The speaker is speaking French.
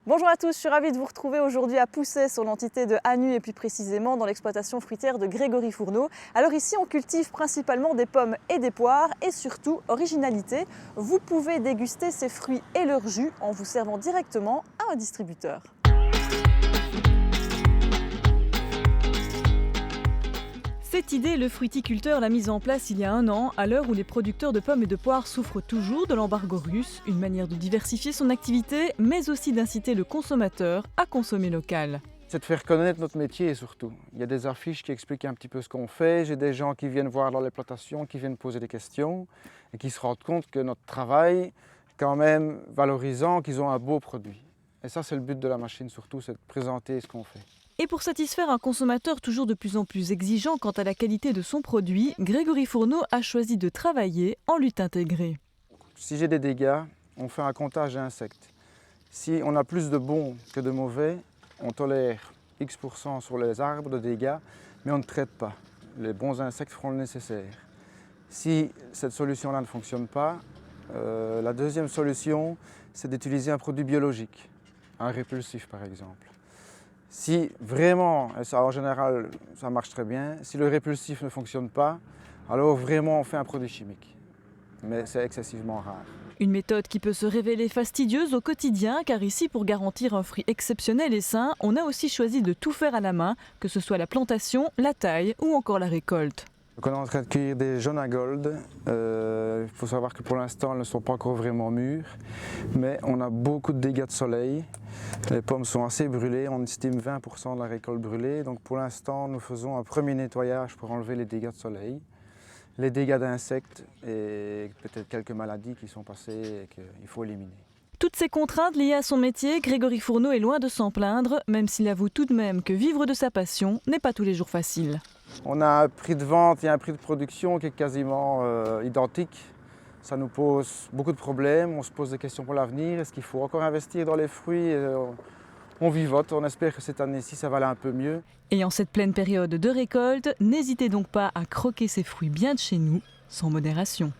Bonjour à tous, je suis ravie de vous retrouver aujourd'hui à Poussey sur l'entité de Hanu et plus précisément dans l'exploitation fruitière de Grégory Fourneau. Alors ici on cultive principalement des pommes et des poires et surtout, originalité, vous pouvez déguster ces fruits et leur jus en vous servant directement à un distributeur. Cette idée, le fruiticulteur l'a mise en place il y a un an, à l'heure où les producteurs de pommes et de poires souffrent toujours de l'embargo russe, une manière de diversifier son activité, mais aussi d'inciter le consommateur à consommer local. C'est de faire connaître notre métier surtout. Il y a des affiches qui expliquent un petit peu ce qu'on fait, j'ai des gens qui viennent voir dans les plantations, qui viennent poser des questions et qui se rendent compte que notre travail est quand même valorisant, qu'ils ont un beau produit. Et ça c'est le but de la machine surtout, c'est de présenter ce qu'on fait. Et pour satisfaire un consommateur toujours de plus en plus exigeant quant à la qualité de son produit, Grégory Fourneau a choisi de travailler en lutte intégrée. Si j'ai des dégâts, on fait un comptage d'insectes. Si on a plus de bons que de mauvais, on tolère X% sur les arbres de dégâts, mais on ne traite pas. Les bons insectes feront le nécessaire. Si cette solution-là ne fonctionne pas, la deuxième solution, c'est d'utiliser un produit biologique, un répulsif par exemple. Si vraiment, et ça en général ça marche très bien, si le répulsif ne fonctionne pas, alors vraiment on fait un produit chimique. Mais c'est excessivement rare. Une méthode qui peut se révéler fastidieuse au quotidien, car ici, pour garantir un fruit exceptionnel et sain, on a aussi choisi de tout faire à la main, que ce soit la plantation, la taille ou encore la récolte. Donc on est en train de cueillir des jaunes à gold. Il faut savoir que pour l'instant elles ne sont pas encore vraiment mûres, mais on a beaucoup de dégâts de soleil. Les pommes sont assez brûlées, on estime 20% de la récolte brûlée. Donc pour l'instant nous faisons un premier nettoyage pour enlever les dégâts de soleil, les dégâts d'insectes et peut-être quelques maladies qui sont passées et qu'il faut éliminer. Toutes ces contraintes liées à son métier, Grégory Fourneau est loin de s'en plaindre, même s'il avoue tout de même que vivre de sa passion n'est pas tous les jours facile. On a un prix de vente et un prix de production qui est quasiment identique. Ça nous pose beaucoup de problèmes, on se pose des questions pour l'avenir. Est-ce qu'il faut encore investir dans les fruits? On vivote, on espère que cette année-ci ça va aller un peu mieux. Et en cette pleine période de récolte, n'hésitez donc pas à croquer ces fruits bien de chez nous, sans modération.